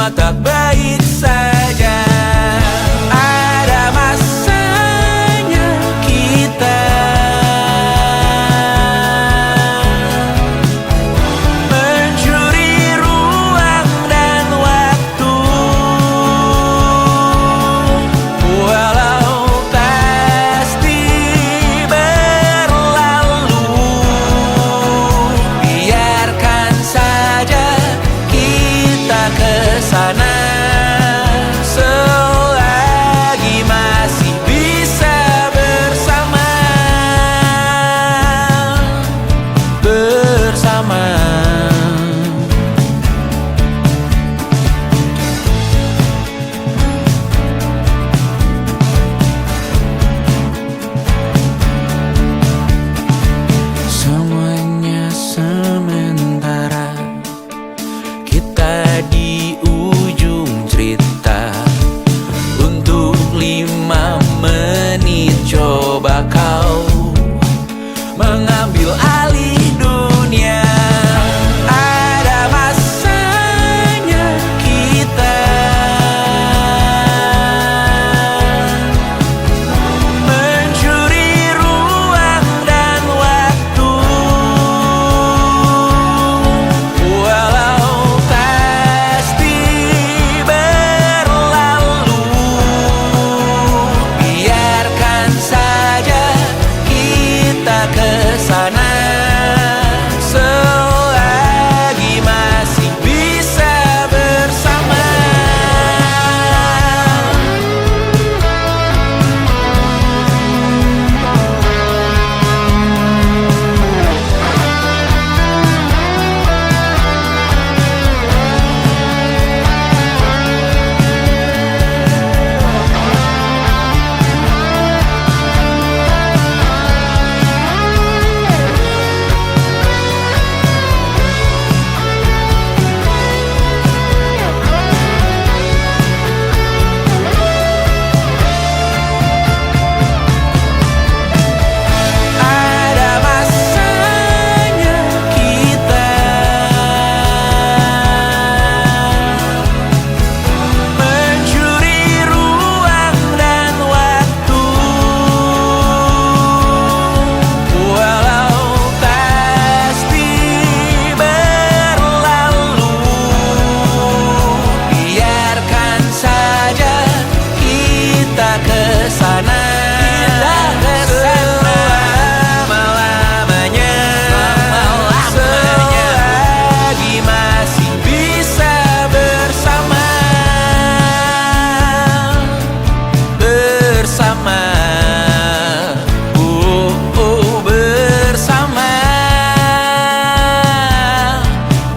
semua tak baik saja. Ada masanya kita mencuri ruang dan waktu, walau pasti berlalu. Biarkan saja kita kesana selagi masih bisa bersama. Semuanya sementara, kita di ujung cerita. Untuk 5 menit coba kau mengambil alih dunia. Ada masanya kita mencuri ruang dan waktu, walau pasti berlalu. Biarkan saja kita kesana selagi masih bisa bersama. Ada masanya kita mencuri ruang dan waktu, walau pasti berlalu. Biarkan saja kita kesana selama-lamanya, selagi masih bisa bersama. Bersama, bersama,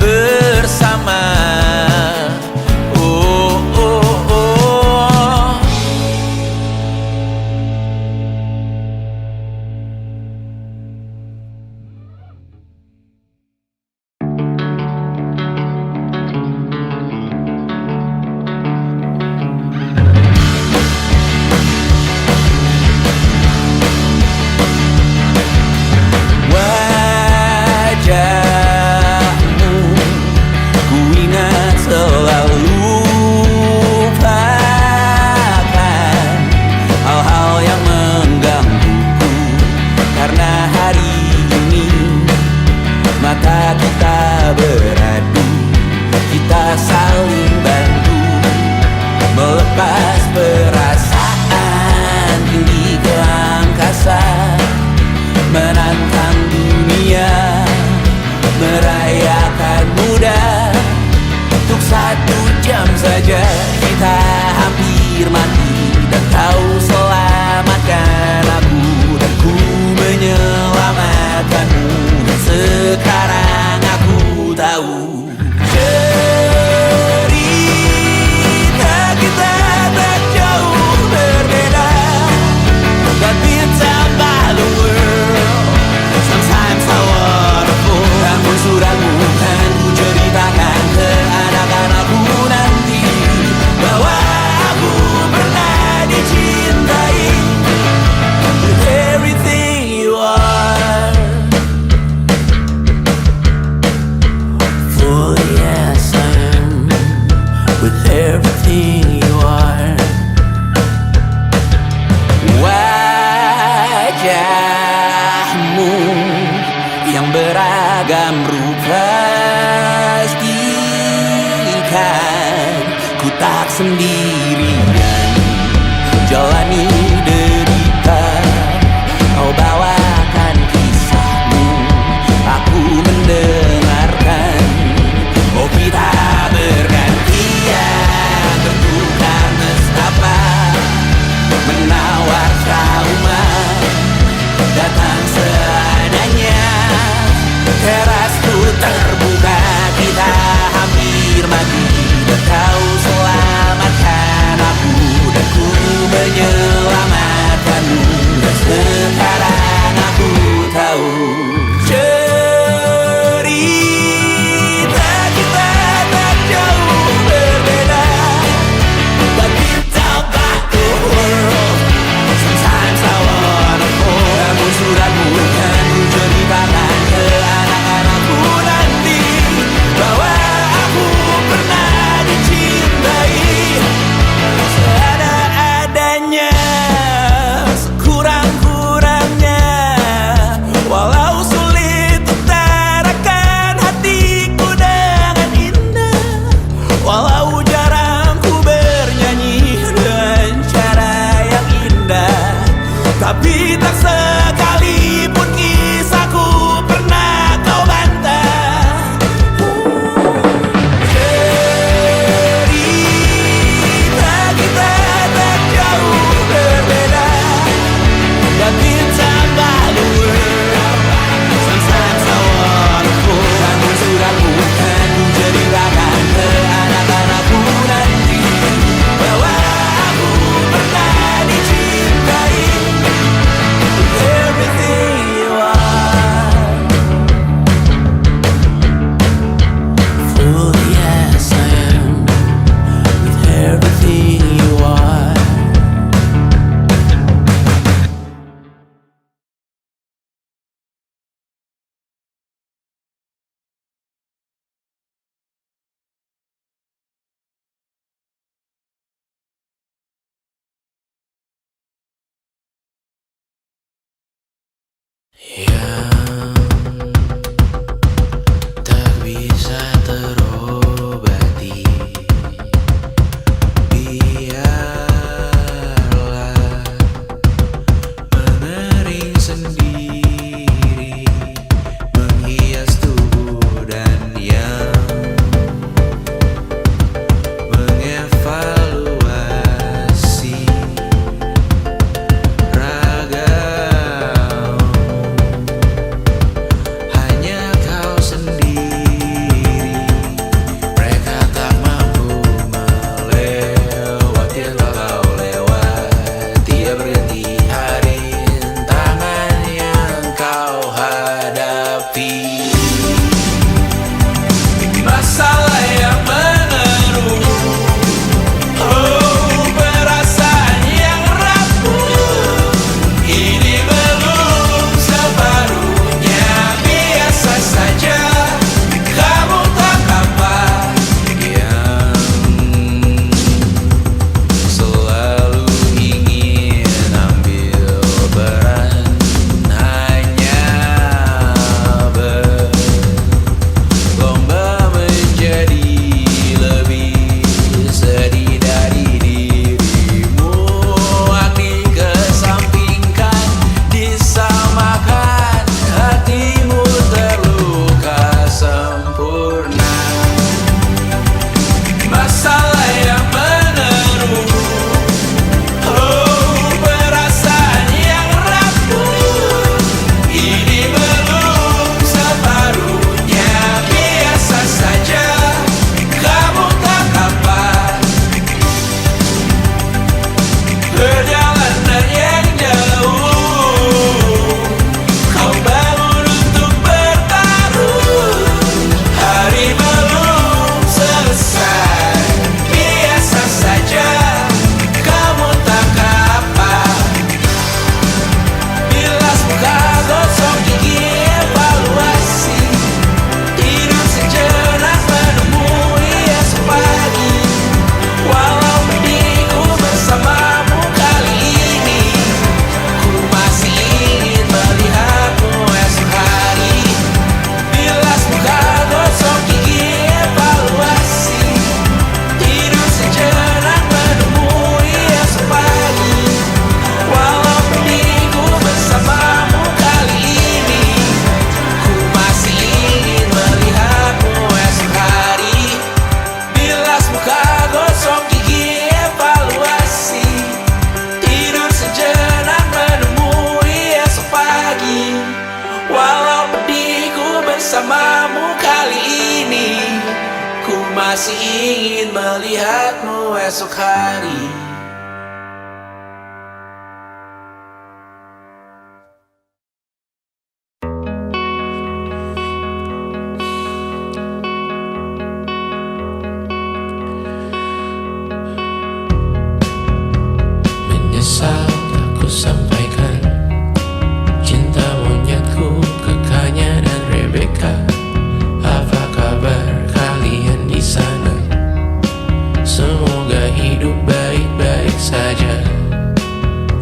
bersama, oh. Wajahmu ku ingat selalu, lupakan hal-hal yang menggangguku. Karena hari ini mata kita beradu, kita saling bantu melepas perasaan tinggi ke angkasa, menantang dunia, merayakan muda. Untuk 1 jam saja kita hampir mati, dan kau selamatkan aku, dan ku menyelamatkanmu. Dan sekarang aku tahu cerita kita tak jauh berbeda. But inside by the world, sometimes so wonderful. Namun suratmu kan ku ceritakan ke anak-anakku nanti, bahwa aku pernah dicintai with everything you are. tak sendirian jalani derita. Kau bawakan kisahmu, aku mendengarkan. Oh kita bergantian bertukar nestapa, menawar trauma datang seadanya. Terasku terbuka, kita hampir mati, dan kau selamatkan aku, dan ku menyelamatkanmu. Dan sekarang aku tahu cerita kita tak jauh berbeda, but it's about the world. Sometimes I wanna fall. Namun suratmu kan ku ceritakan ke anak-anakku nanti, bahwa aku pernah dicintai seada-adanya, sekurang-kurangnya. Walau sulit utarakan hatiku dengan indah, walau jarang ku bernyanyi dengan cara yang indah, tapi tak sekalipun kisahku pernah kau bantah. Cerita kita tak jauh berbeda, but it's about the world. Sometimes I wanna fall. Namun suratmu kan ku ceritakan ke anak-anakku nanti, bahwa aku pernah dicintai. Everything you are, fully as I am, with everything you are. Yang tak bisa terobati, biarlah mengering sendiri, menghias tubuh dan yang mengevaluasi ragamu. ingin melihatmu esok hari. Menyesal tak ku sampaikan cinta monyetku ke Kanya dan Rebecca. Apa kabar kalian di sana? Semoga hidup baik-baik saja.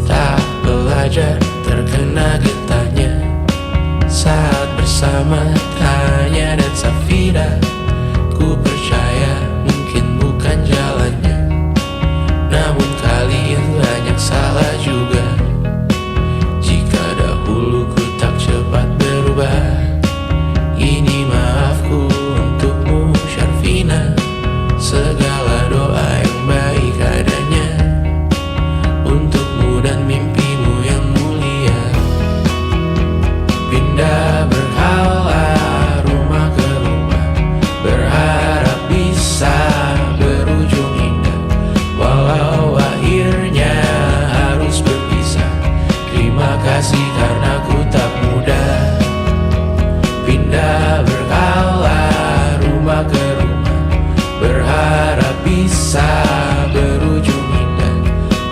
Tak belajar terkena getahnya saat bersama Tanya dan Safira. Ku percaya mungkin bukan jalannya, namun kalian banyak salah juga. Jika dahulu ku tak cepat berubah, ini maafku untukmu Syarfina. Segala doa yang baik adanya untukmu dan mimpimu yang mulia. Pindah berhala rumah ke rumah, berharap bisa berujung indah. Walau akhirnya harus berpisah, terima kasih karena ku tak mudah. Pindah berkala rumah ke rumah, berharap bisa berujung indah.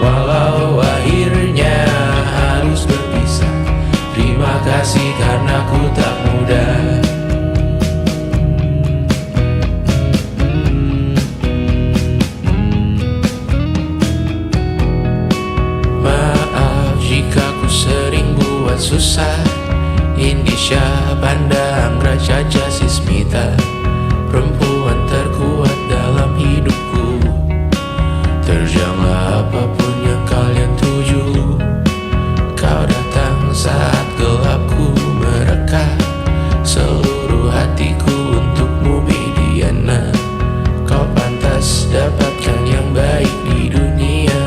Walau akhirnya harus berpisah, terima kasih karena ku tak mudah. Maaf jika ku sering buat susah. Indisha, Banda, Anggra, Caca, Sismita, perempuan terkuat dalam hidupku. Terjanglah apapun yang kalian tuju. Kau datang saat gelapku mereka. Seluruh hatiku untukmu Mediana. Kau pantas dapatkan yang baik di dunia.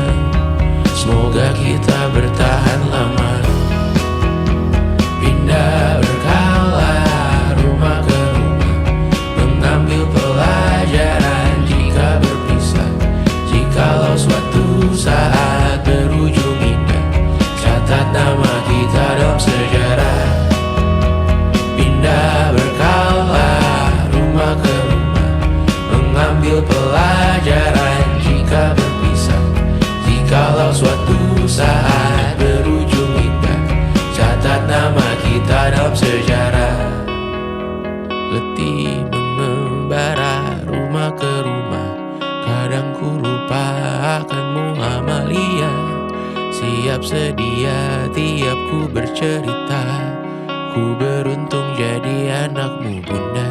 Semoga kita bertahan lama. Pindah berkala rumah ke rumah, mengambil pelajaran jika berpisah. Jikalau suatu saat berujung indah, catat nama kita dalam sejarah. Pindah berkala rumah ke rumah, mengambil pelajaran jika berpisah. Jikalau suatu saat berujung indah, catat nama kita dalam sejarah. Letih mengembara rumah ke rumah, kadang ku lupa akanmu Amalia. Siap sedia tiap ku bercerita, ku beruntung jadi anakmu bunda.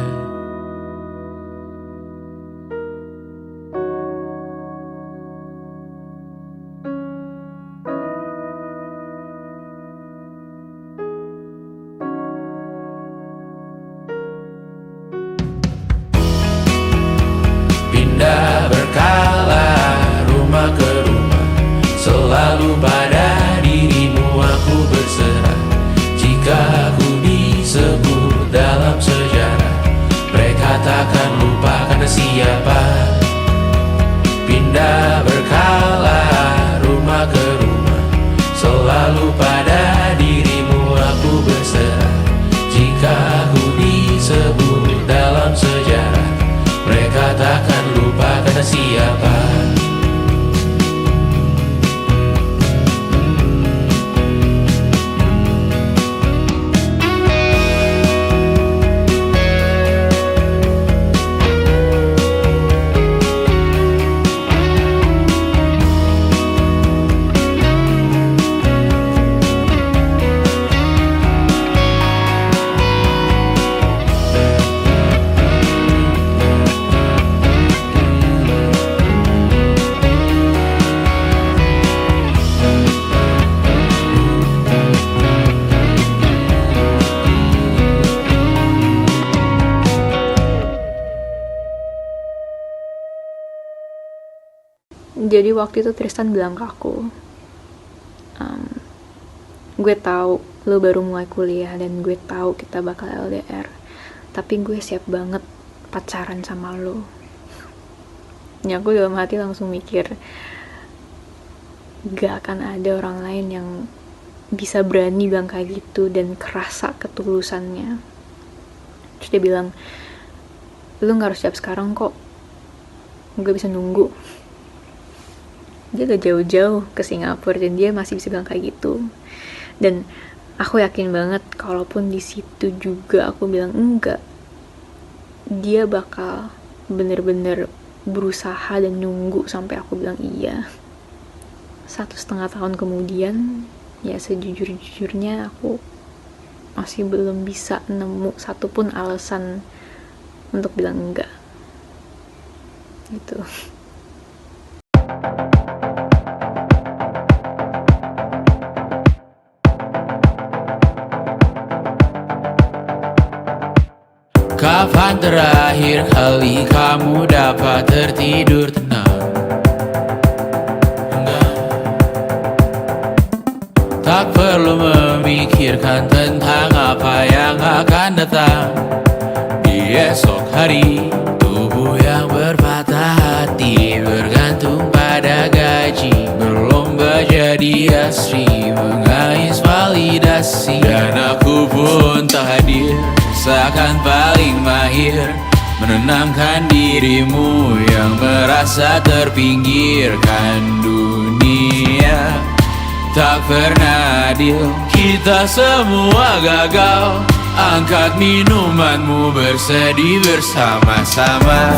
Pindah berkala rumah ke rumah, selalu pada dirimu aku berserah. Jika aku disebut dalam sejarah, mereka takkan lupa karena siapa. Pindah berkala rumah ke rumah, selalu pada dirimu aku berserah. Jika aku disebut dalam sejarah, mereka takkan lupa karena siapa. Jadi waktu itu Tristan bilang ke aku, gue tahu lo baru mulai kuliah dan gue tahu kita bakal LDR, tapi gue siap banget pacaran sama lo. Ya aku dalam hati langsung mikir, gak akan ada orang lain yang bisa berani bilang kayak gitu dan kerasa ketulusannya. Terus dia bilang, lu gak harus siap sekarang kok, gue bisa nunggu. Dia gak jauh-jauh ke Singapura dan dia masih bisa bilang kayak gitu. Dan aku yakin banget kalaupun di situ juga aku bilang enggak, dia bakal bener-bener berusaha dan nunggu sampai aku bilang iya. 1,5 tahun kemudian, ya sejujur-jujurnya aku masih belum bisa nemu satupun alasan untuk bilang enggak gitu. Kapan terakhir kali kamu dapat tertidur tenang? Enggak. Tak perlu memikirkan tentang apa yang akan datang di esok hari. Tubuh yang berpatah hati bergantung pada gaji, berlomba jadi asri, mengais validasi. Dan aku pun tak hadir, seakan paling mahir menenangkan dirimu yang merasa terpinggirkan. Dunia tak pernah adil, kita semua gagal. Angkat minumanmu, bersedih bersama-sama.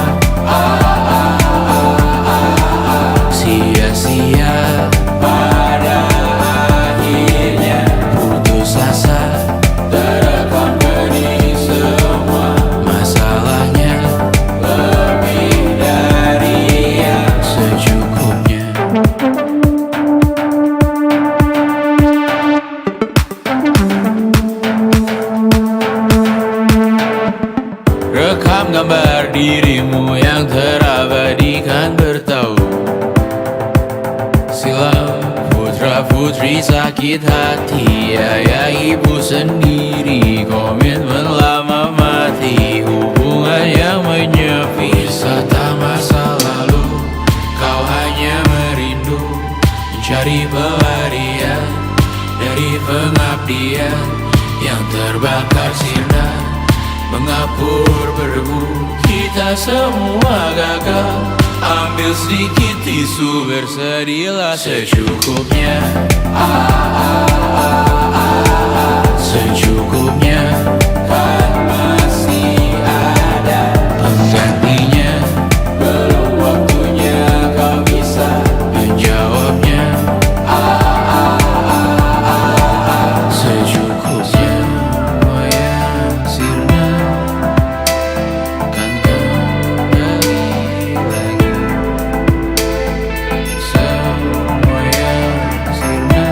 Sia-sia pada akhirnya putus asa, terekam benih semua. Masalahnya lebih dari yang secukupnya. Rekam gambar dirimu yang terabadikan bertahun silam. Putra-putri sakit hati, ayah ibu sendiri, komitmen lama mati, hubungan yang menyepi. Wisata masa lalu, kau hanya merindu, mencari pelarian dari pengabdian yang terbakar sirna, mengapur berdebu. Kita semua gagal. Ambil sedikit tisu, bersedihlah secukupnya. Secukupnya, kan masih ada penggantinya. Belum waktunya kau bisa menjawabnya. Secukupnya, wayang sirna kan kembali lagi. Semua yang sirna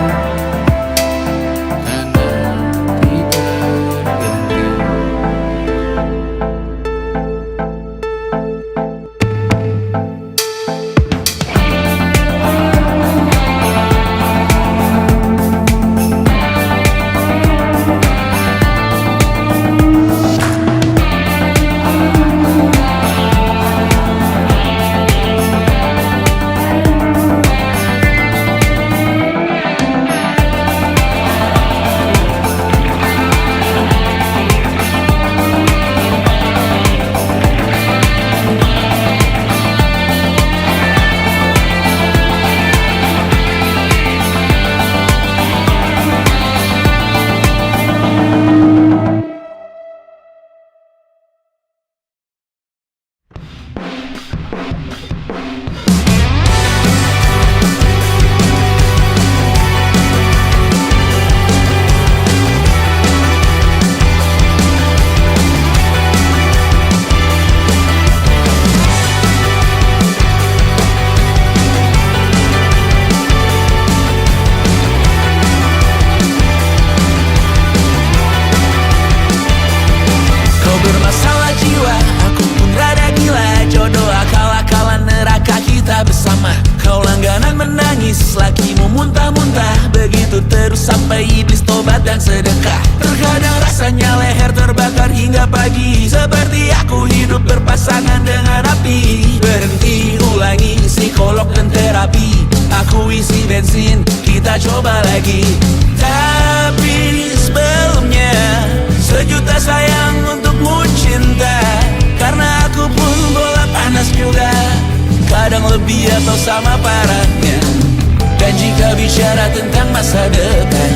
kan nanti terganti. Kau bermasalah jiwa, aku pun rada gila. Jodoh akal-akalan neraka kita bersama. Kau langganan menangis, lakimu muntah-muntah. Begitu terus sampai iblis tobat dan sedekah. Terkadang rasanya leher terbakar hingga pagi, seperti aku hidup berpasangan dengan api. Berhenti, ulangi bensin, kita coba lagi. Tapi sebelumnya, sejuta sayang untukmu cinta. Karena aku pun bola panas juga, kadang lebih atau sama parahnya. Dan jika bicara tentang masa depan,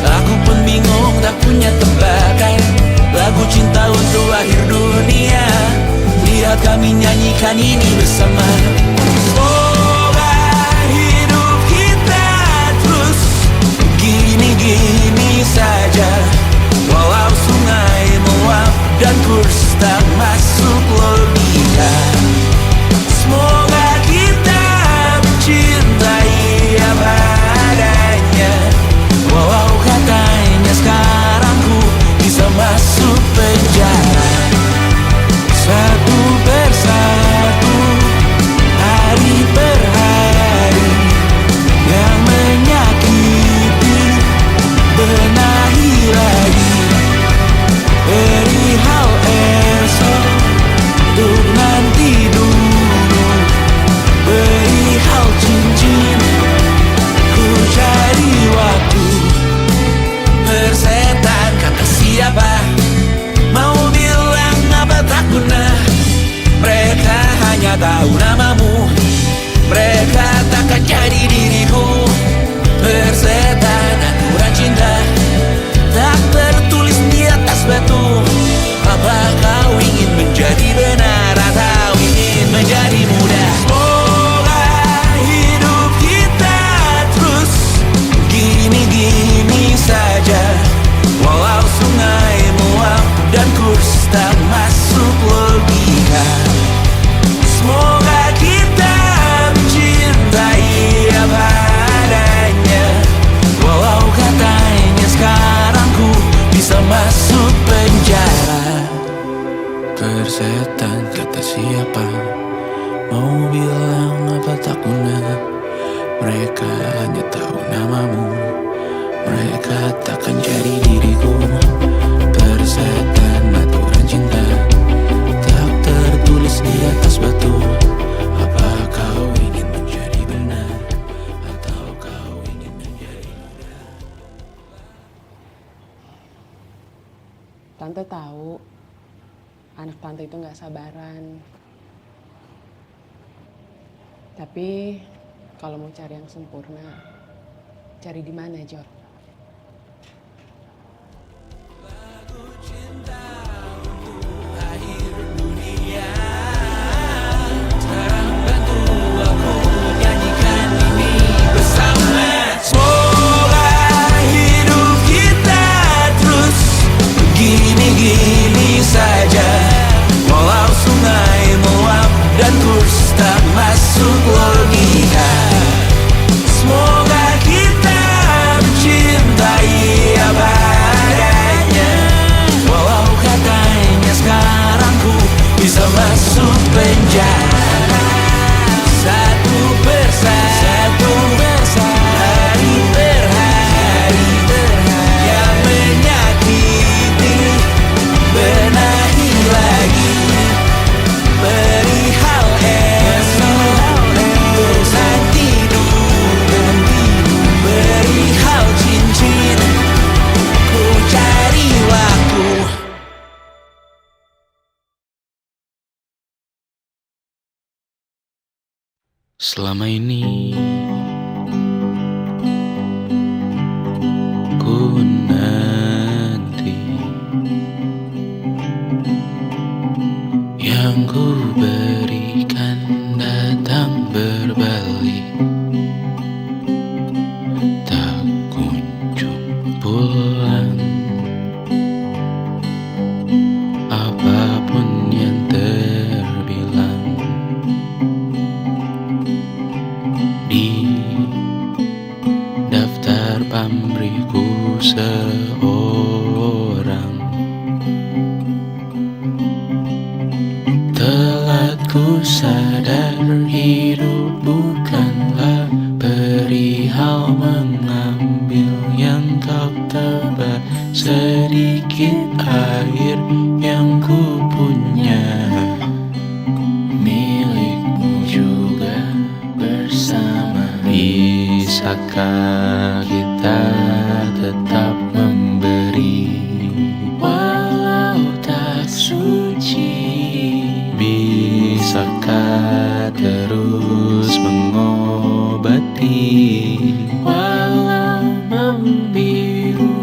aku pun bingung tak punya tebakan. Lagu cinta untuk akhir dunia, lihat kami nyanyikan ini bersama. Semoga hidup kita terus gini-gini saja, walau sungai meluap dan kurs tak masuk logika. Semoga kita mencintai apa adanya, walau katanya sekarang ku bisa masuk penjara. Satu persatu, hari per hari, yang menyakiti benahi lagi. Perihal esok, untuk nanti dulu. Perihal cincin, ku cari waktu. Persetan kata siapa, mau bilang apa tak guna. Mereka hanya tahu namamu, mereka takkan jadi diriku. Persetan aturan cinta, tak tertulis di atas batu. Apa kau ingin menjadi benar atau ingin menjadi muda? Semoga hidup kita terus gini-gini saja, walau sungai meluap dan kurs tak masuk logika. Semoga kita mencintai apa adanya, walau katanya sekarang ku bisa masuk penjara. Persetan kata siapa, mau bilang apa tak guna. Mereka hanya tahu namamu, mereka takkan jadi diriku. Persetan aturan cinta, tak tertulis di atas batu. Apa kau ingin menjadi benar atau kau ingin menjadi muda? Tante tahu anak tante itu gak sabaran. Tapi kalau mau cari yang sempurna, cari di mana, Jor? Gini-gini saja, walau sungai meluap dan kurs tak masuk logika. Semoga kita mencintai apa adanya, walau katanya sekarang ku bisa masuk penjara. Satu persatu, hari per hari, yang menyakiti benahi lagi. Perihal esok, untuk nanti dulu. Perihal cincin, ku cari waktu. Selama ini ku nanti yang ku berikan datang berbalik, tak kunjung pulang. Apapun yang terbilang di daftar pamrihku seorang, telah ku sadar hidup bukanlah perihal mengambil yang kau tebar. Sedikit air yang ku punya, milikmu juga bersama. Bisakah Bisakah kita tetap memberi walau tak suci? Bisakah terus mengobati walau membiru?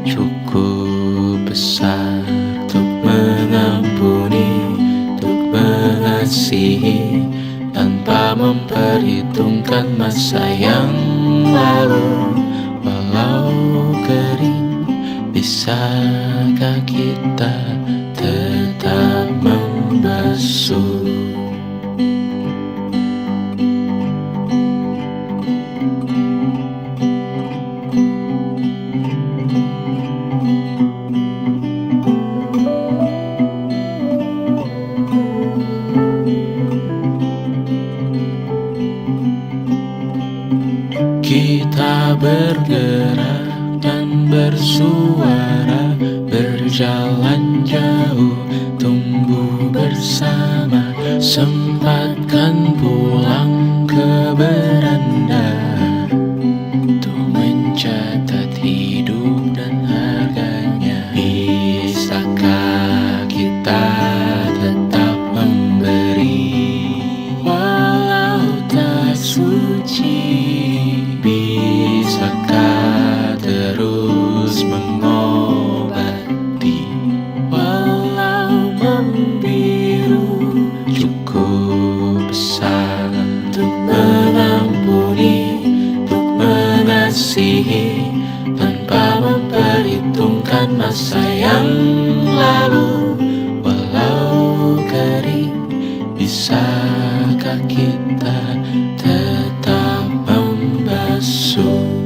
Cukup besar untuk mengampuni, untuk mengasihi, tanpa memperhitungkan masa yang lalu. Walau kering, bisakah kita tetap membasuh? Kita bergerak dan bersuara, berjalan jauh, tumbuh bersama. Sempatkan pulang ke beranda untuk mencatat hidup dan harganya. Bisakah kita tetap memberi walau tak suci? Bisakah terus mengobati walau membiru? Cukup besar untuk mengampuni, untuk mengasihi, tanpa memperhitungkan masa yang lalu. Walau kering, bisakah kita tetap membasuh?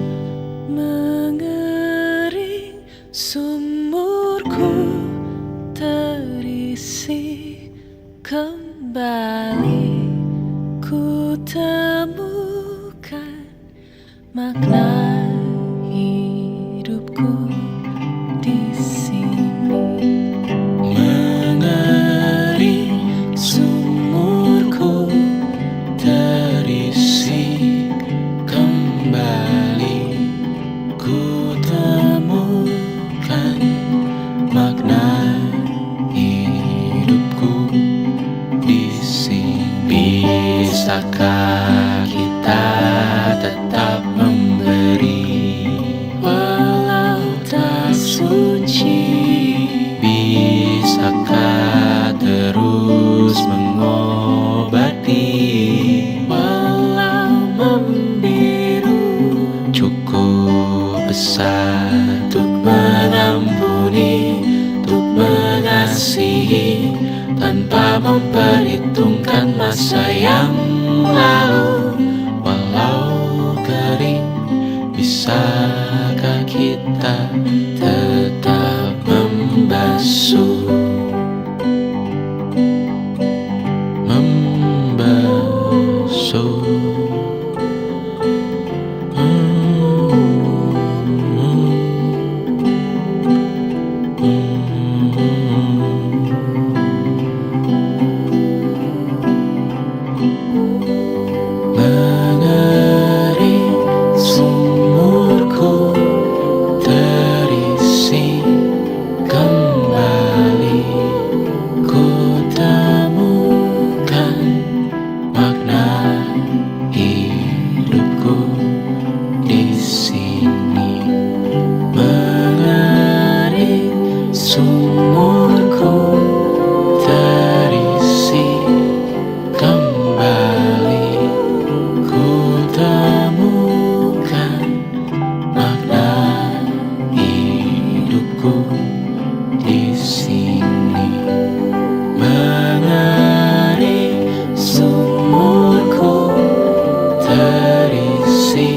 Mengering sumurku terisi kembali, ku temukan makna hidupku di sini. Mengering sumurku terisi kembali, ku temukan makna hidupku di sini. Bisakah kita tetap memberi walau tak suci? Bisakah terus mengobati walau membiru? Cukup besar untuk mengampuni, untuk mengasihi, tanpa memperhitungkan masa yang lalu. Walau kering, bisakah kita tetap membasuh? Membasuh. Mengering sumurku terisi kembali, ku temukan makna hidupku di sini. Mengering sumurku terisi kembali, ku temukan makna hidupku di sini. Mengering sumurku terisi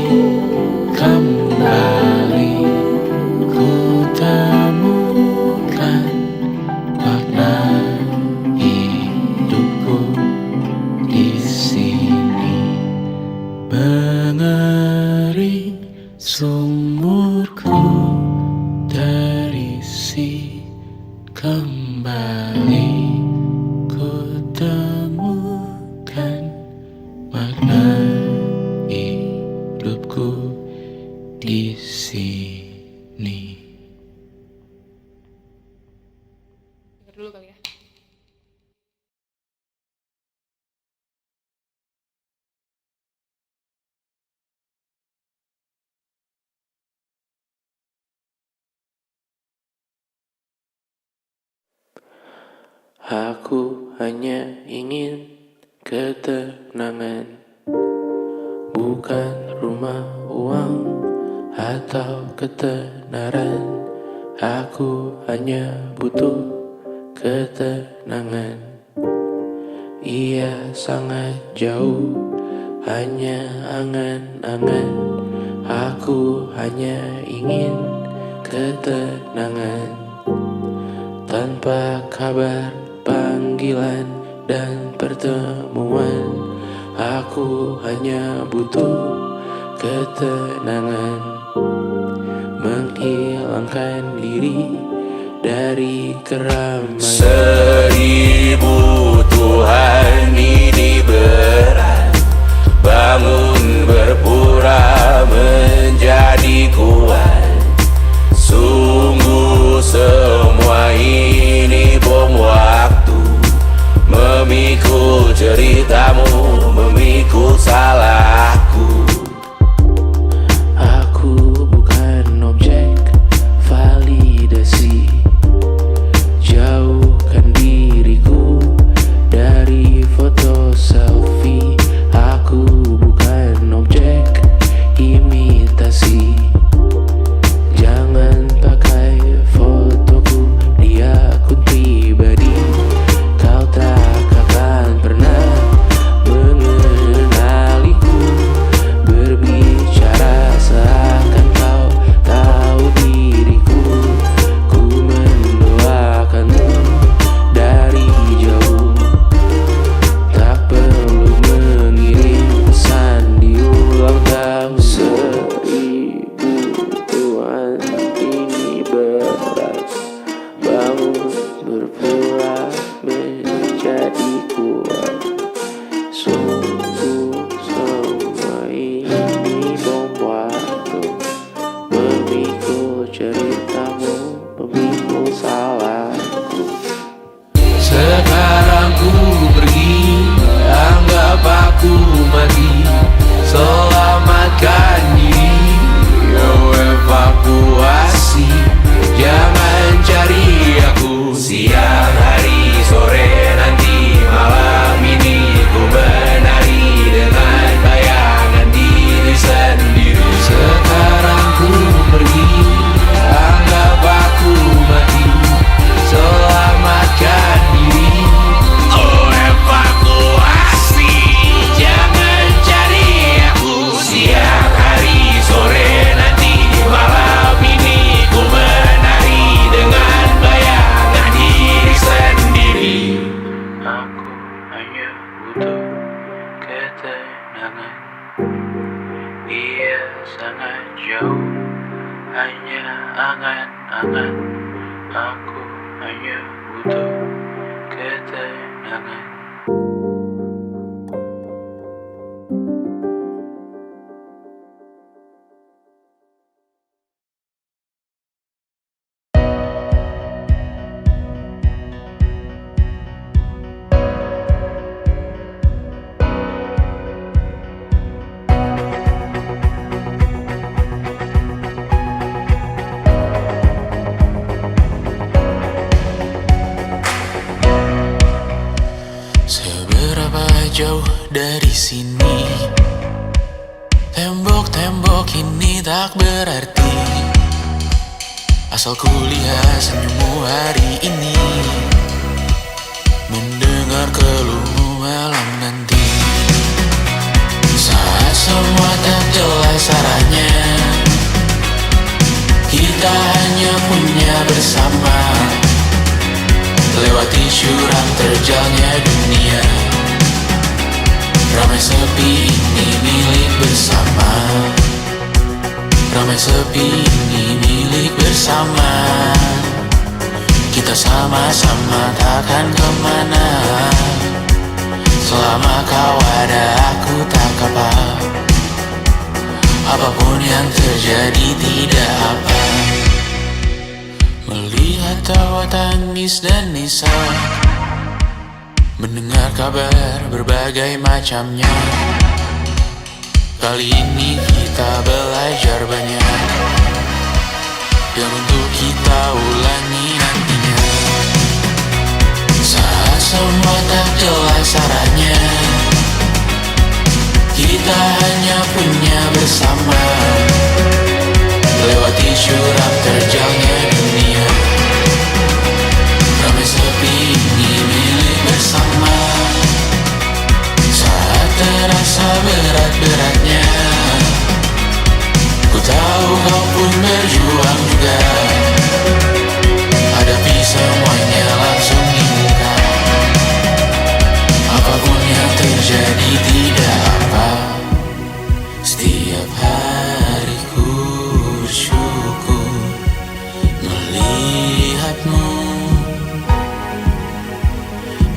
Aku hanya ingin ketenangan, bukan rumah, uang, atau ketenaran. Aku hanya butuh ketenangan. Ia sangat jauh, hanya angan-angan. Aku hanya ingin ketenangan. Tanpa kabar, panggilan, dan pertemuan, aku hanya butuh ketenangan. Menghilangkan diri dari keramaian. 1000 Tuhan ini berat, bangun berpura menjadi kuat. Sungguh semua ini bom waktu, memikul ceritamu, memikul salahku. Aku bukan objek validasi. Jauhkan diriku dari foto selfie. Aku bukan objek imitasi. Jangan pakai fotoku di akun pribadi. Kau tak akan pernah mengenaliku. Berbicara seakan kau tahu diriku. Ku mendoakanmu dari jauh. Tak perlu mengirim pesan di ulang tahun. 1000 Tuhan ini berat, bangun berpura menjadi kuat. Sungguh semua ini bom waktu, memikul ceritamu, memikul salahku. Sekarang ku pergi, anggap aku mati. Selamatkan diri, evakuasi. Jangan cari aku siang, hari, sore, nanti, malam ini. Ku menari dengan bayangan diri sendiri. Sekarang ku pergi, anggap aku mati. Selamatkan diri, evakuasi. Jangan cari aku siang, hari, sore, nanti, malam ini. Ku menari dengan bayangan diri sendiri. Aku hanya butuh ketenangan. Ia sangat jauh, hanya angan-angan. Aku hanya butuh ketenangan. Seberapa jauh dari sini, tembok-tembok ini tak berarti. Asal ku lihat senyummu hari ini, mendengar keluhmu malam nanti. Saat semua tak jelas arahnya, kita hanya punya bersama. Lewati jurang terjalnya dunia, ramai sepi ini milik bersama. Ramai sepi ini milik bersama. Kita sama-sama takkan kemana. Selama kau ada aku tak apa. Apapun yang terjadi tidak apa. Melihat tawa tangis dan nisa, mendengar kabar berbagai macamnya. Kali ini kita belajar banyak yang untuk kita ulangi nantinya. Saat semua tak jelas arahnya. Kita hanya punya bersama, lewati syurap terjalnya dunia. Ramai sepi ini milik bersama, saat terasa berat-beratnya. Ku tahu kau pun berjuang juga, hadapi semuanya langsung di muka. Apapun yang terjadi tidak apa. Setiap hari ku bersyukur melihatmu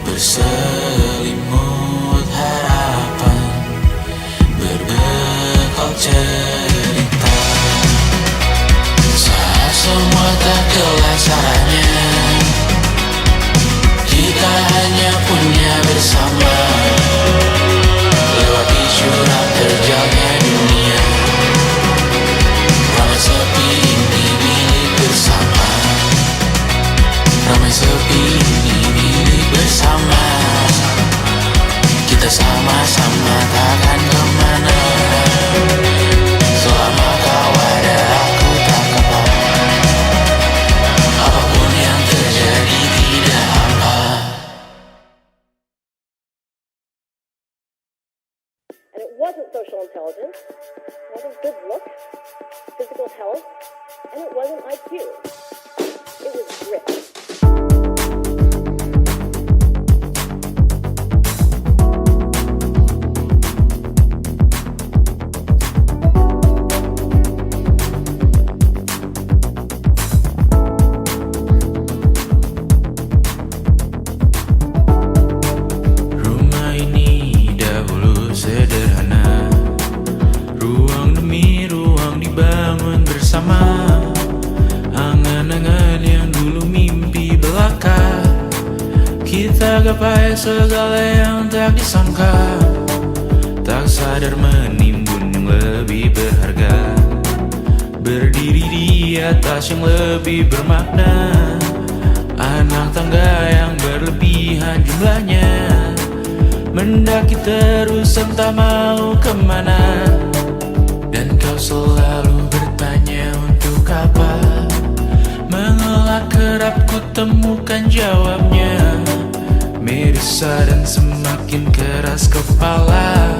berselimut harapan, berbekal cerita. Saat semua tak jelas arahnya, kita hanya punya bersama, lewati syurap terjalnya dunia. Ramai sepi ini milik bersama, ramai sepi ini milik bersama. Kita sama-sama takkan kemana, selama kau ada aku tak apa. Apapun yang terjadi tidak apa. And it wasn't social intelligence, it wasn't good looks, physical health, and it wasn't IQ. It was grit. Rumah ini dahulu sederhana, ruang demi ruang dibangun bersama. Angan-angan yang dulu mimpi belaka, kita gapai segala yang tak disangka. Tak sadar menimbun yang lebih berharga, berdiri di atas yang lebih bermakna. Anak tangga yang berlebihan jumlahnya, mendaki terus entah mau kemana. Dan kau selalu bertanya untuk apa, mengelak kerap ku temukan jawabnya. Merisa dan semakin keras kepala,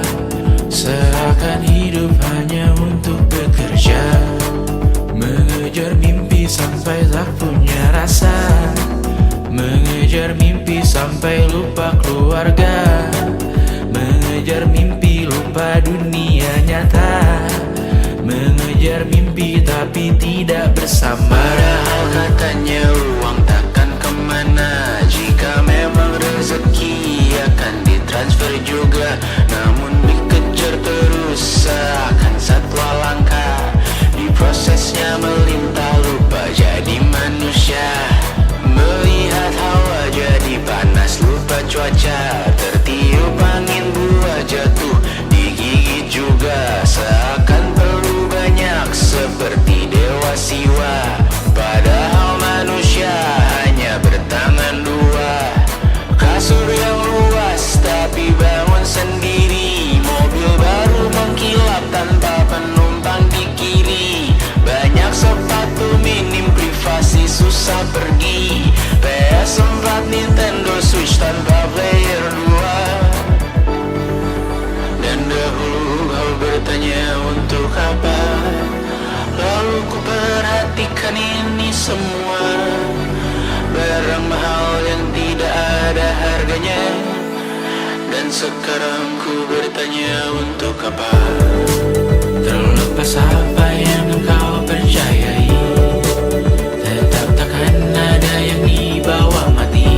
seakan hidup hanya untuk bekerja, mengejar mimpi sampai tak punya rasa, mengejar mimpi sampai lupa keluarga, mengejar mimpi lupa dunia nyata, mengejar mimpi tapi tidak bersama. Padahal katanya uang takkan kemana, jika memang rezeki akan ditransfer juga. Namun dikejar terus seakan satwa langka, di prosesnya melintas lupa jadi manusia. Melihat hawa jadi panas lupa cuaca, tertiup angin buah jatuh digigit juga. Seakan perlu banyak seperti dewa siwa, padahal manusia hanya bertangan dua. Kasur yang luas tapi bangun sendiri, mobil baru mengkilap tanpa penumpang di kiri. Banyak sepatu minim privasi susah pergi, PS4 Nintendo Switch tanpa player 2. Dan dahulu kau bertanya untuk apa, lalu ku perhatikan ini semua. Barang mahal yang tidak ada harganya, dan sekarang ku bertanya untuk apa. Terlepas apa yang engkau percayai, tetap takkan ada yang dibawa mati.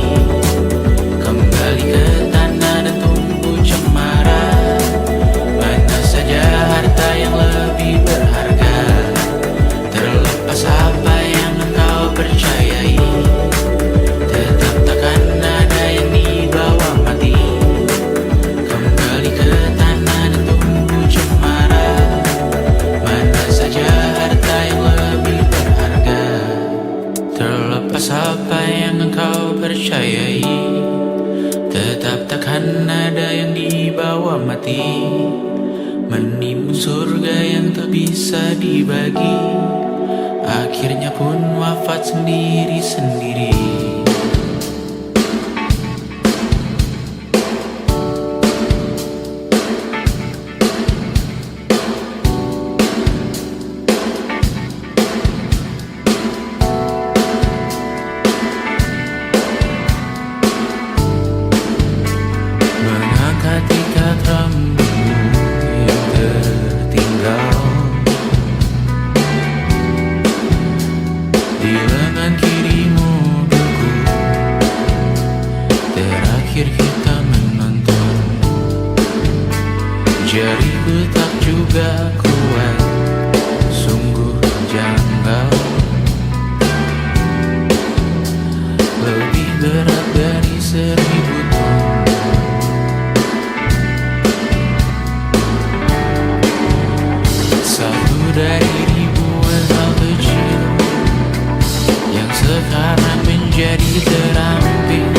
Kembali ke tanah dan tumbuh cemara, mana saja harta yang lebih berharga. Terlepas apa yang engkau percayai, tetap takkan ada yang dibawa mati. Kembali ke tanah dan tumbuh cemara, mana saja lagi, menimbun surga yang tak bisa dibagi. Akhirnya pun wafat sendiri-sendiri. Mengangkat ikat rambutmu yang tertinggal di lengan kirimu beku. Terakhir kita menonton, jariku tak juga kuat, sungguh janggal. Lebih berat dari 1000 ton. Satu dari ribuan hal kecil yang sekarang menjadi terampil,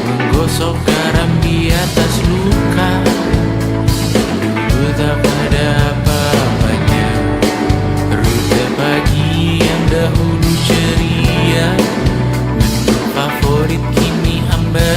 menggosok garam di atas luka. Dulu tak ada apa-apanya, rute pagi yang dahulu ceria, menu favorit kini hambar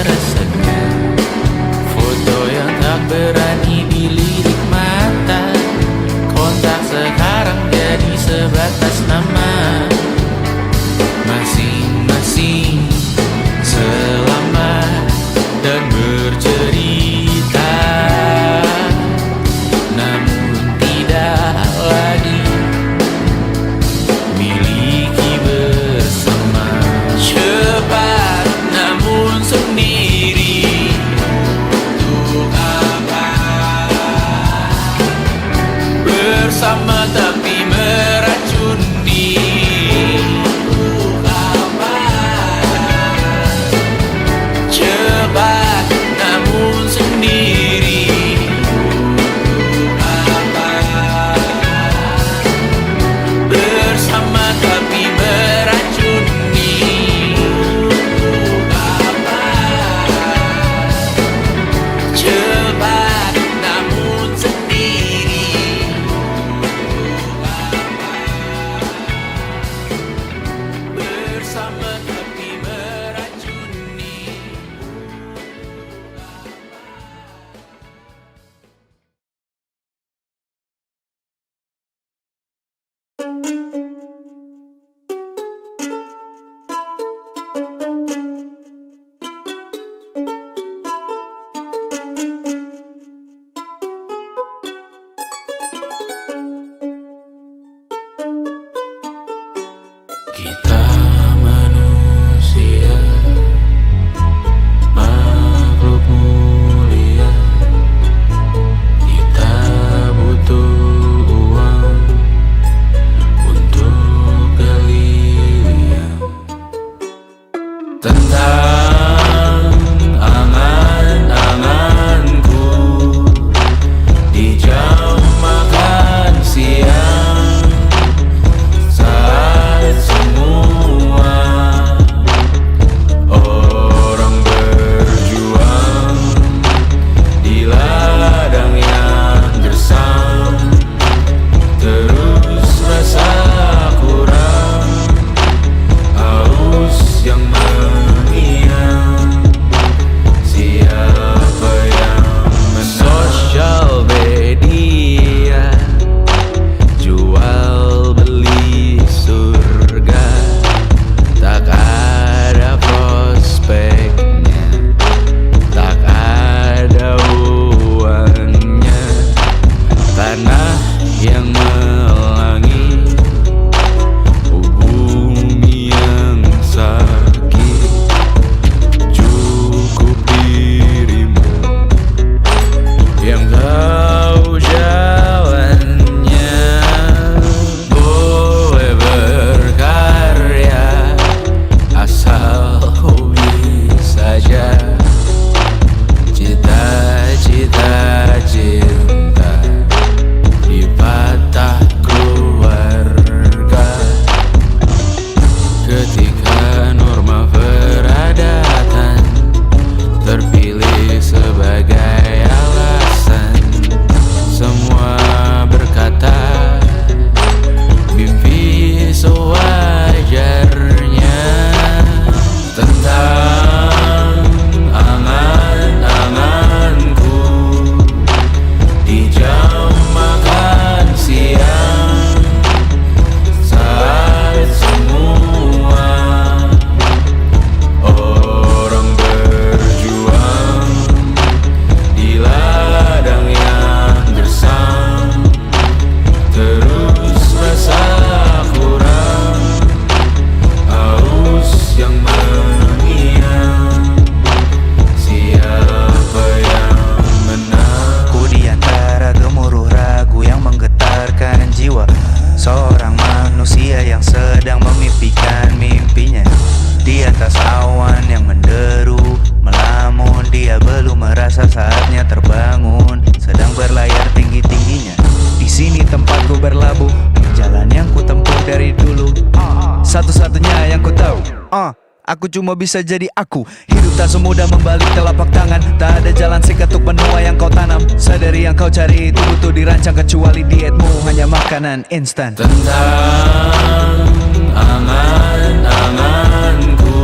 Aku cuma bisa jadi aku. Hidup tak semudah membalik telapak tangan. Tak ada jalan singkat untuk menuai yang kau tanam. Sadari yang kau cari itu butuh dirancang. Kecuali dietmu hanya makanan instan. Tentang angan-anganku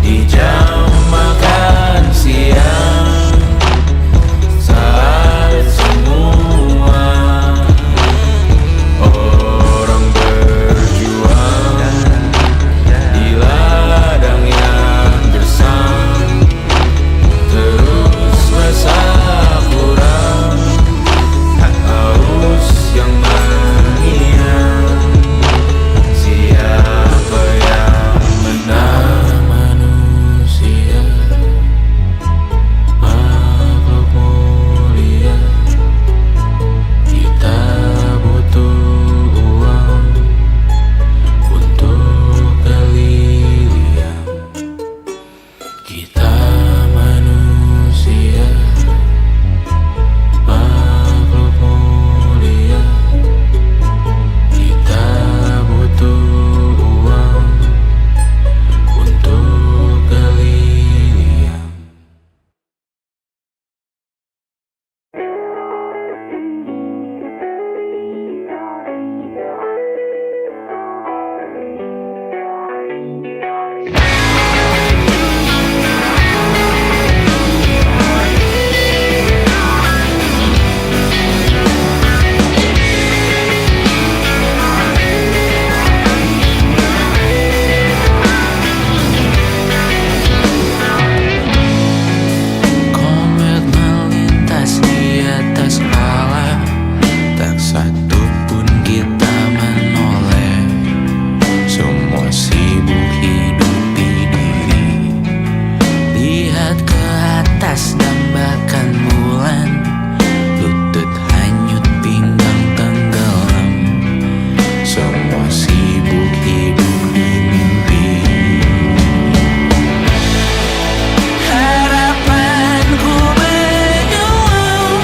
di jam makan siang, saat semua orang berjuang di ladang yang gersang, terus masak kurang haus yang mengiang. Siapa yang menang? Manusia, makhluk mulia. Kita butuh uang untuk berlian. Kita manusia, makhluk mulia. Kita butuh uang untuk berlian. Komet melintas di atas kepala, tak satu pun kita menoleh. Semua sibuk hidupi diri. Lihat ke atas dambakan bulan, lutut hanyut pinggang tenggelam. Semua sibuk hidup di mimpi. Harapanku menyelam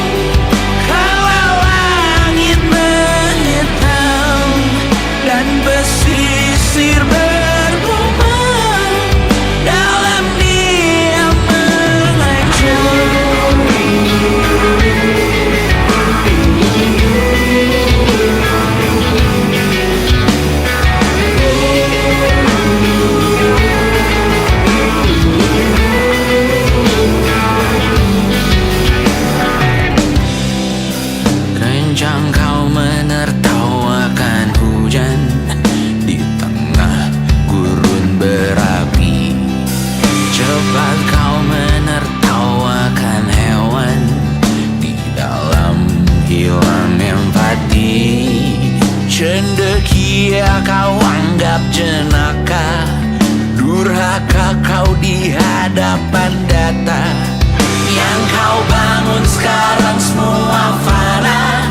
kalau langit menghitam dan pesisir bergumam dalam diam mengancam. Kencang kau menertawakan hujan di tengah gurun berapi. Cepat kau menertawakan hewan di dalam hilang empati. Cendekia kau anggap jenaka, durhaka kau di hadapan data. Yang kau bangun sekarang semua fana.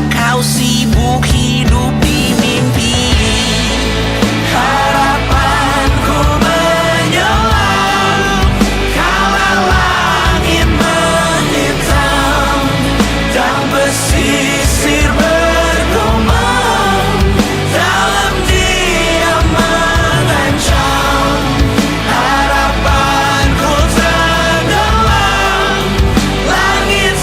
Kau sibuk hidup di mimpi. Harapanku menyelam kalau langit menghitam dan pesisir bergumam dalam diam mengancam. Harapanku tenggelam, langit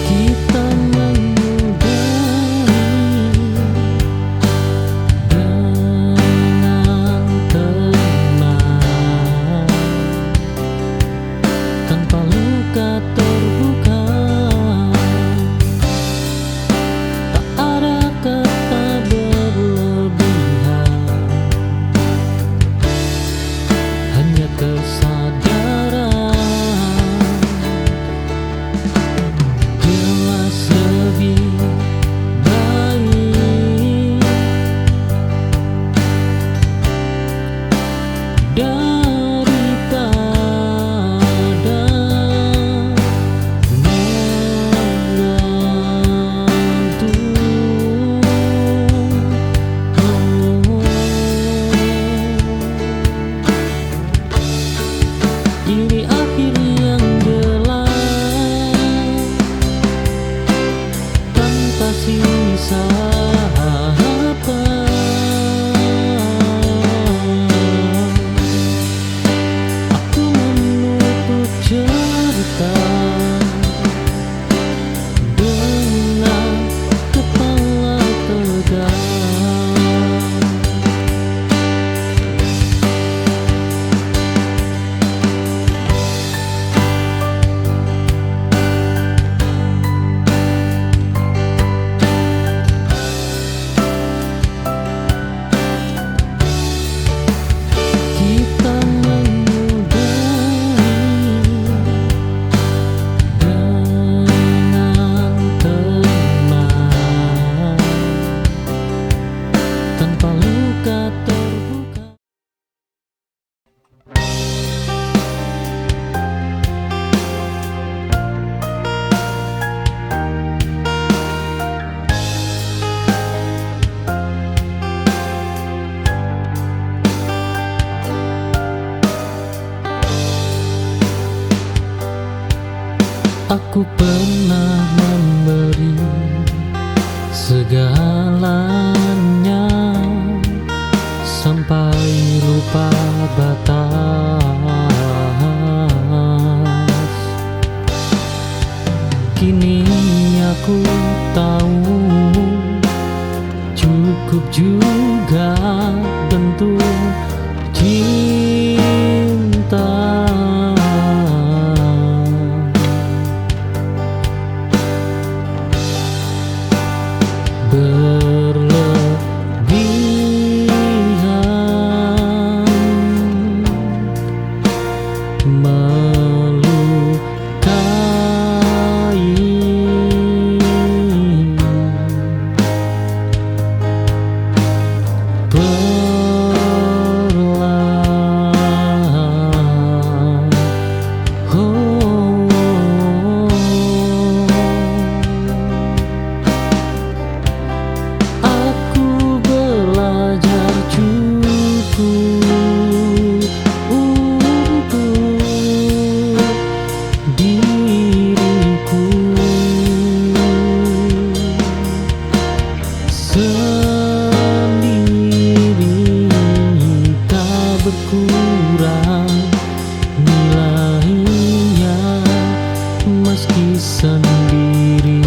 Kita mengudari dengan tenang tanpa luka terbuka. Tak ada kata berlebihan, hanya kesadaran. Jelas lebih baik daripada menggantung. Ini akhir yang gelap tanpa sisa harapan. Aku menutup cerita dengan kepala tegak. Kita mengudari dengan tenang tanpa luka terbuka. Aku pernah memberi segalanya sampai lupa batas. Kini aku tahu cukup juga bentuk cinta. Berlebihan melukai. Perlahan, aku belajar cukup untuk diriku sendiri, tak berkurang nilainya meski sendiri.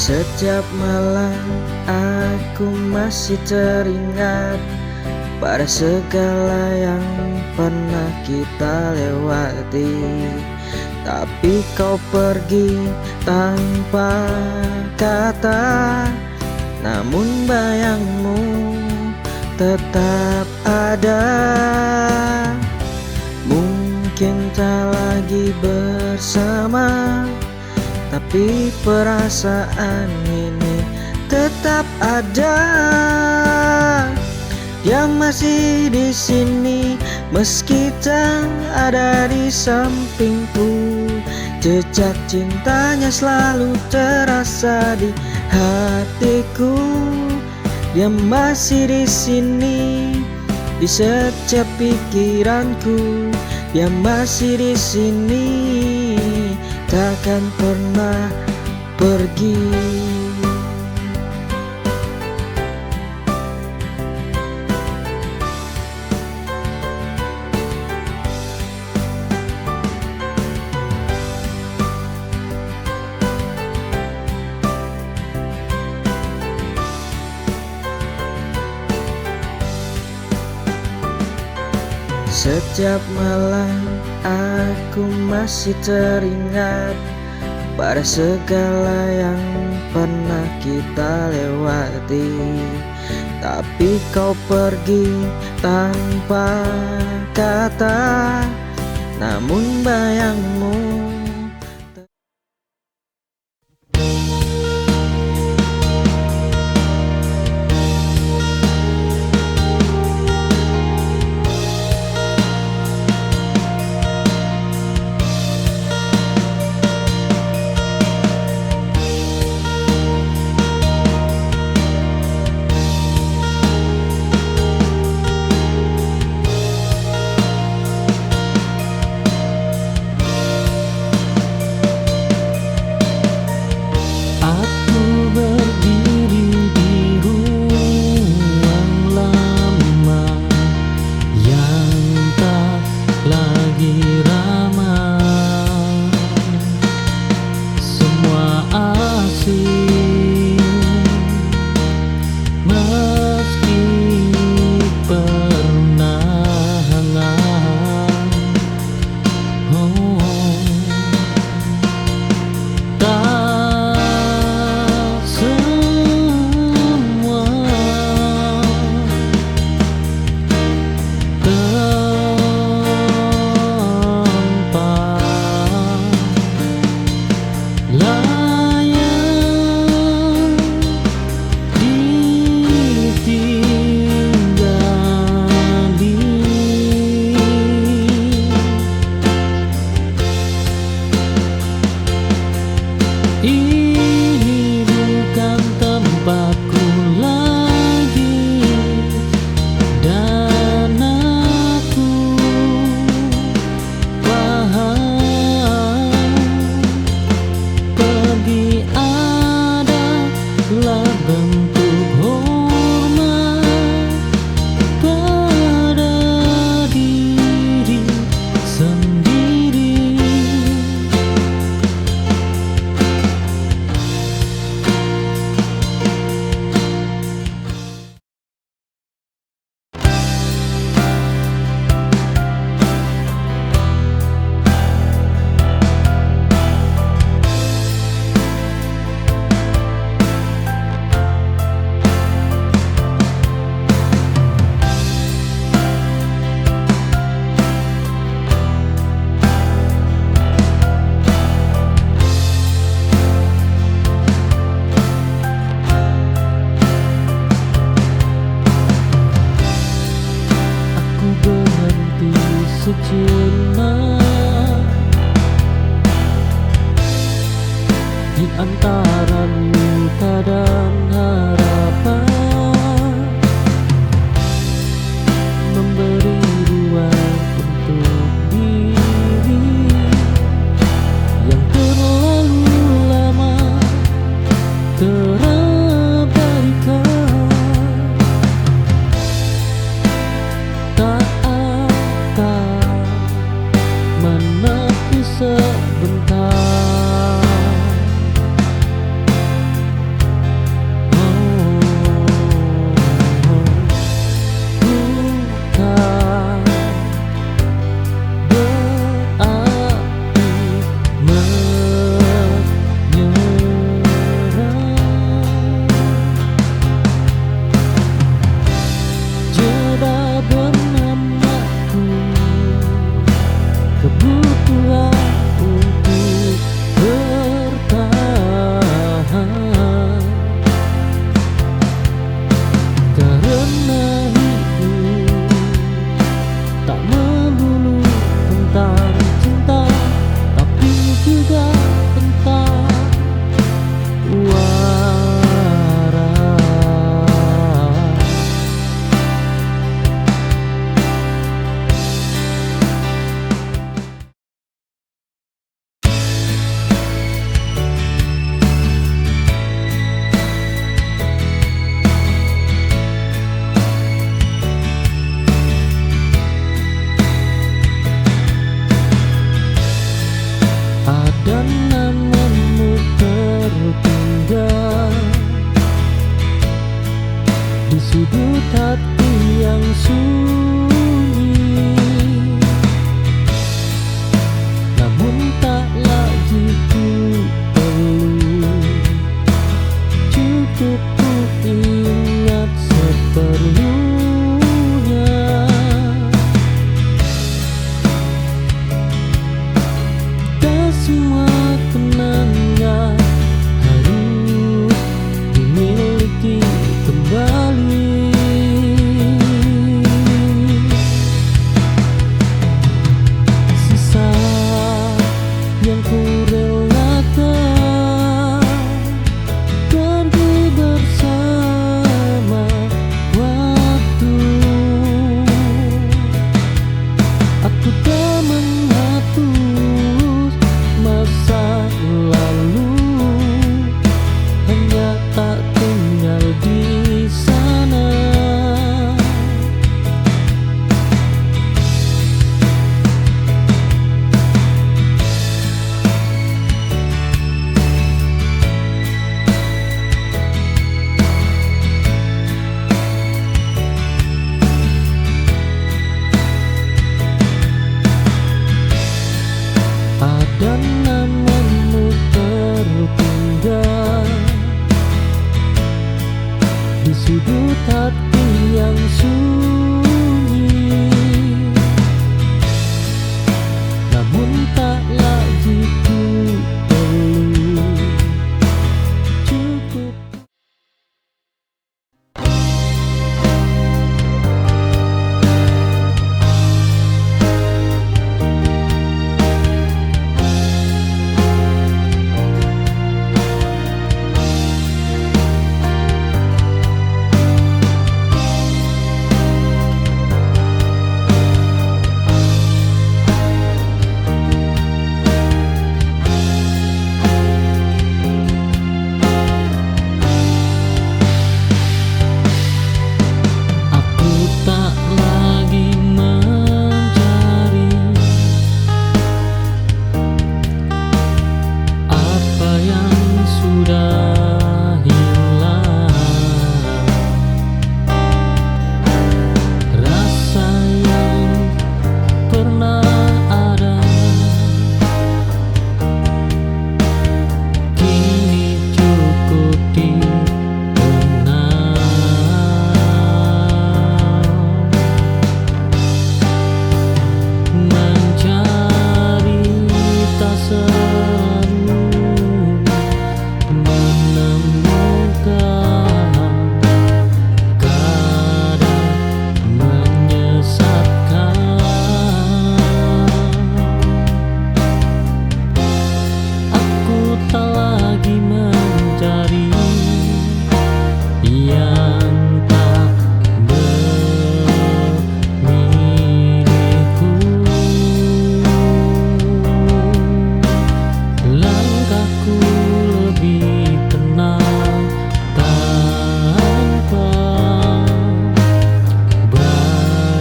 Setiap malam aku masih teringat pada segala yang pernah kita lewati. Tapi kau pergi tanpa kata, namun bayangmu tetap ada. Mungkin tak lagi bersama, tapi perasaan ini tetap ada. Dia masih di sini meski tak ada di sampingku. Jejak cintanya selalu terasa di hatiku. Dia masih di sini di setiap pikiranku. Dia masih di sini, takkan pernah pergi. Setiap malam aku masih teringat pada segala yang pernah kita lewati. Tapi kau pergi tanpa kata, namun bayangmu sejenak di antara luka dan harapan, memberi ruang untuk diri yang terlalu lama terabaikan. Tak akan hidup tak melulu tentang cinta, tapi juga tentang waras. Ada namamu tertinggal di sudut hati yang sunyi, namun tak lagi ku perlu, cukup ku ingat seperlunya. Tak semua kenangan harus dimiliki kembali. Sisa yang ku relakan pergi bersama waktu. Aku tak menghapus masa lalu, hanya tak tinggal di sana. Ada namamu tertinggal di sudut hati yang sunyi, namun tak lagi ku perlu, cukup. Aku tak lagi mencari apa yang sudah hilang. Rasa yang pernah ada kini cukup dikenal. Mencari tak selalu menemukan, kadang menyesatkan. Aku tak lagi mencari yang tak bermilikku. Langkahku lebih tenang tanpa bayanganmu.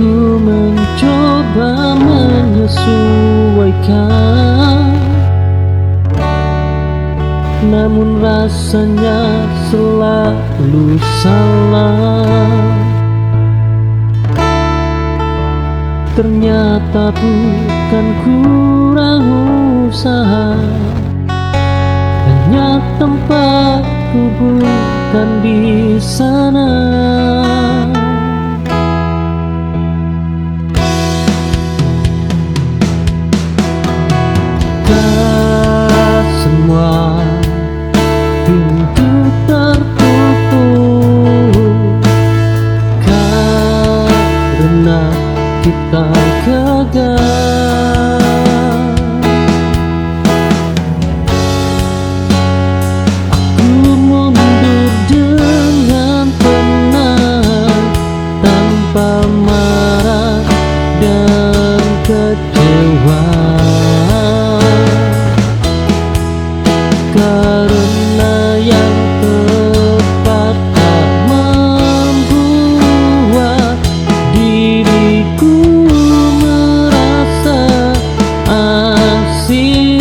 Ku mencoba menyesuaikan namun rasanya selalu salah. Ternyata bukan kurang usaha, hanya tempatku bukan di sana. Semua pintu tertutup karena kita gagal. Aku mundur dengan tenang, tanpa marah dan kecewa. Karena yang tepat tak membuat diriku merasa asing.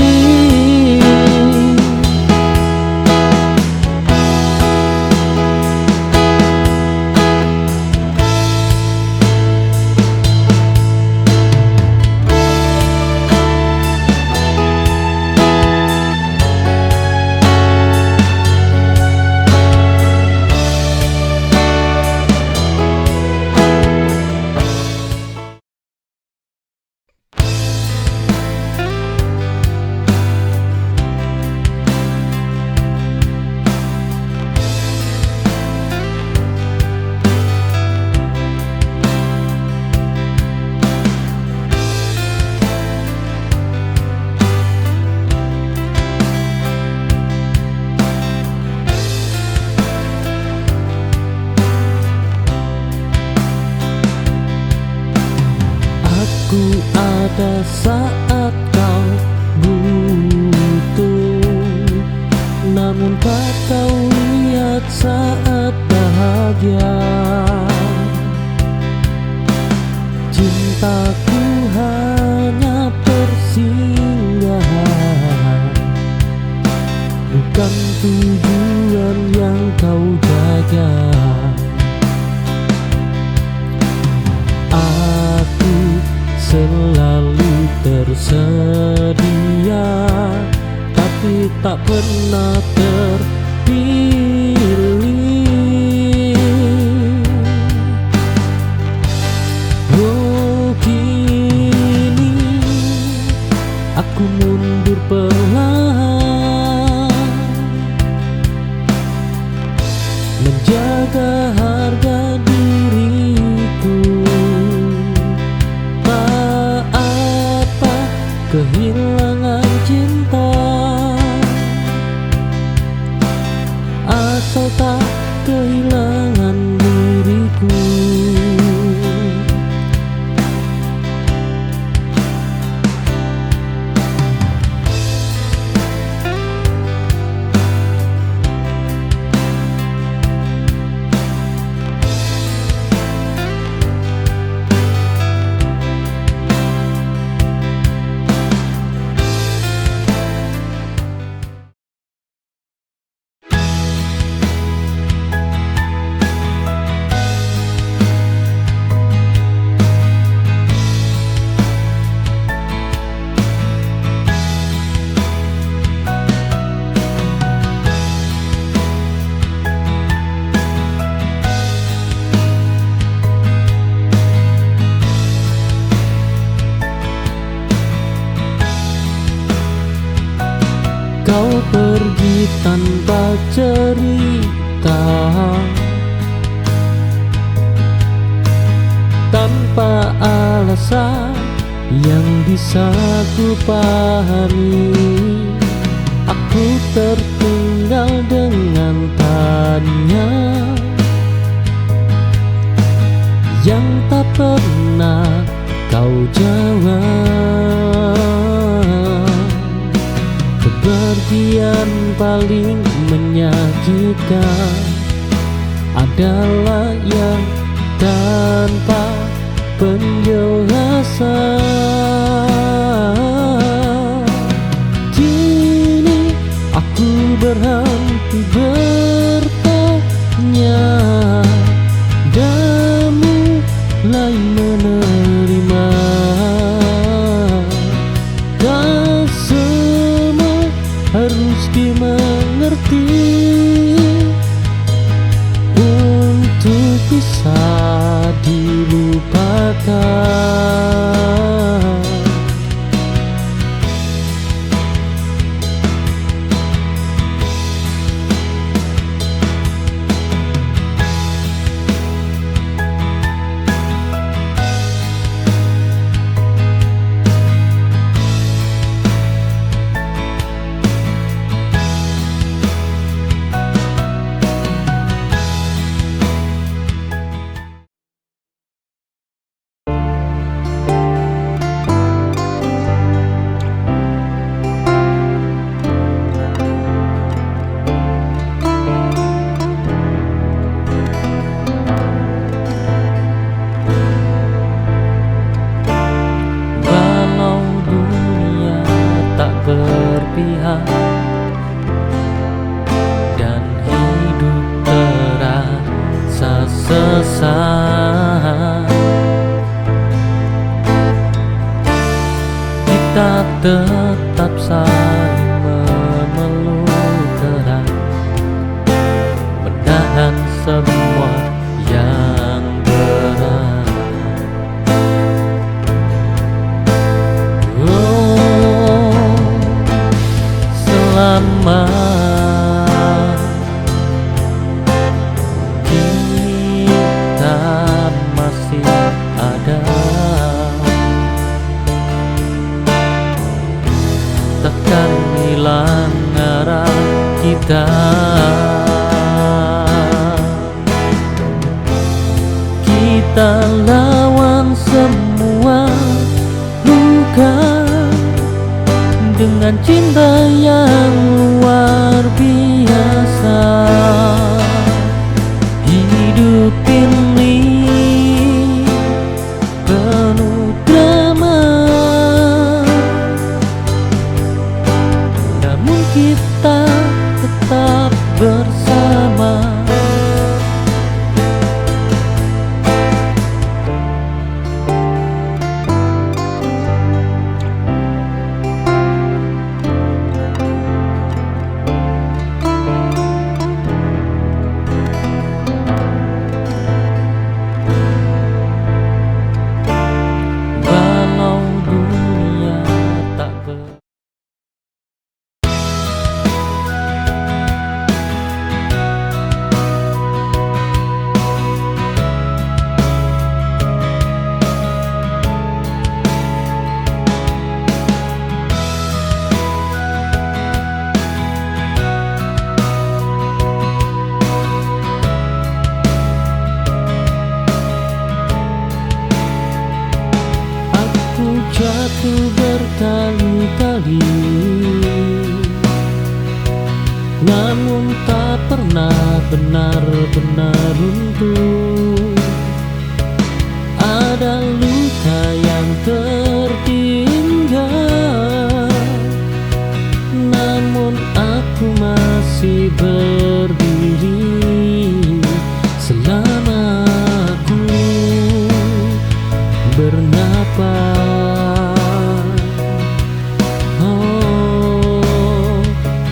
Aku ada saat kau butuh, namun tak kau lihat saat bahagia. Cintaku hanya persinggahan, bukan tujuan yang kau jaga. Selalu tersedia, tapi tak pernah terpilih. Oh, kini aku mundur perlahan, menjaga harga diriku. Kehilangan cinta, asal tak kehilangan diriku. Kau pergi tanpa cerita, tanpa alasan yang bisa ku pahami. Aku tertinggal dengan tanya yang tak pernah kau jawab. Kepergian paling menyakitkan adalah yang tanpa penjelasan. Kini aku berhenti bertanya dan mulai menerima. Dan semua harus dimengerti untuk bisa dilupakan. Walau dunia tak berpihak dan hidup terasa sesat, kita tetap saling memeluk erat, menahan semua yang berat. Oh, selama kita masih ada, takkan hilang arah kita. Kita lawan semua luka dengan cinta yang luar biasa. Hidup ini penuh drama, namun kita tetap bersama. Walau dunia tak Aku jatuh berkali-kali, namun tak pernah benar-benar runtuh. Ada luka yang tertinggal, namun aku masih berdiri. Selama aku bernapas, oh,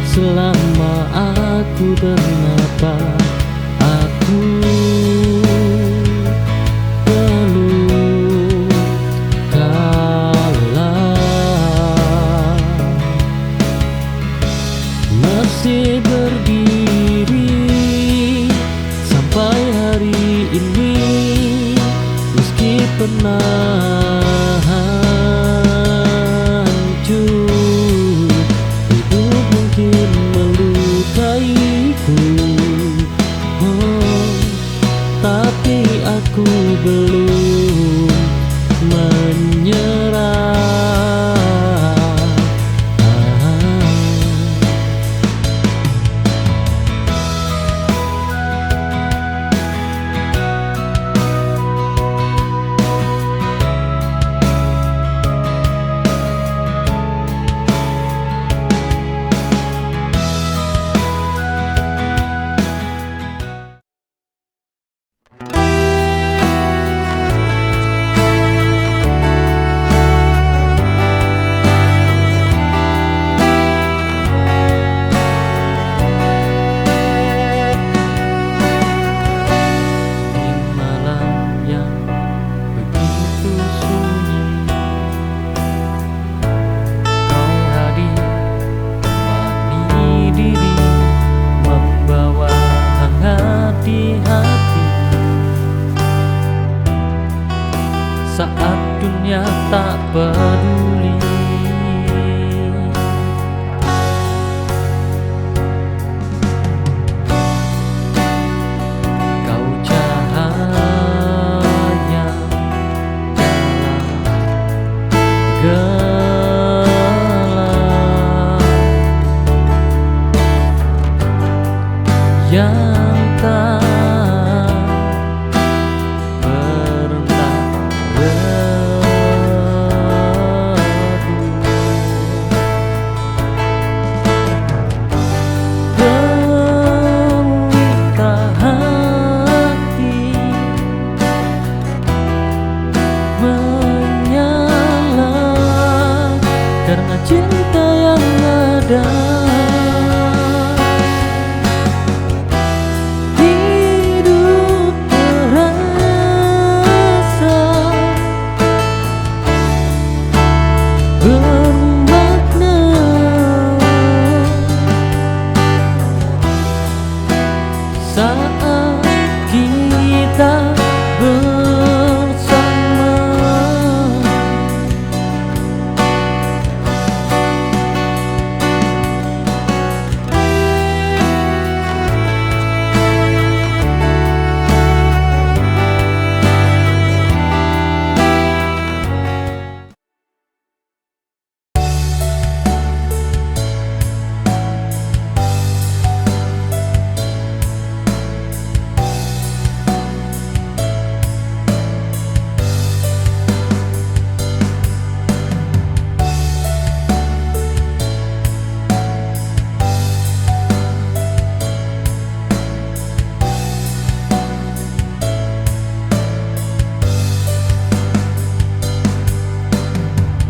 selama aku bernapas, aku belum kalah. Masih berdiri sampai hari ini, meski pernah hancur. Hidup mungkin melukaiku, oh, tapi aku belum menyerah. tak peduli. Kau cahaya dalam gelap yang tak pernah pelita hati menyala karena cinta yang ada. Hidup terasa bermakna saat kita bersama.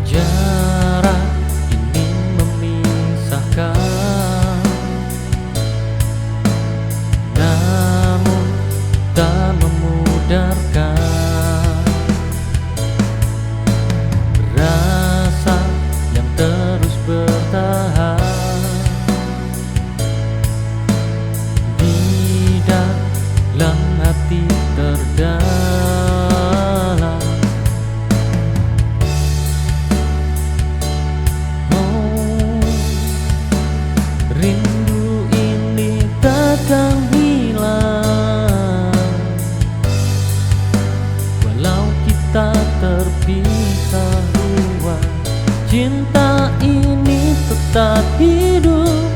Jarak ini memisahkan, namun tak memudarkan. Rasa yang terus bertahan di dalam hati terdalam. Rindu ini takkan hilang walau kita terpisah ruang. Cinta ini tetap hidup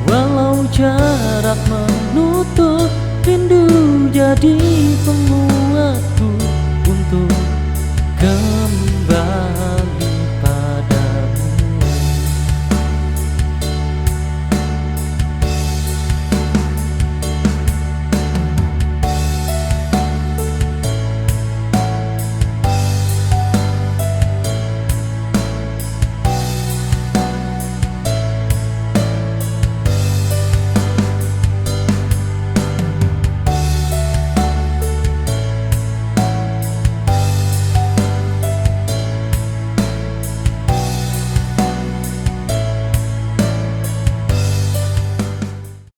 walau jarak menutup. Rindu jadi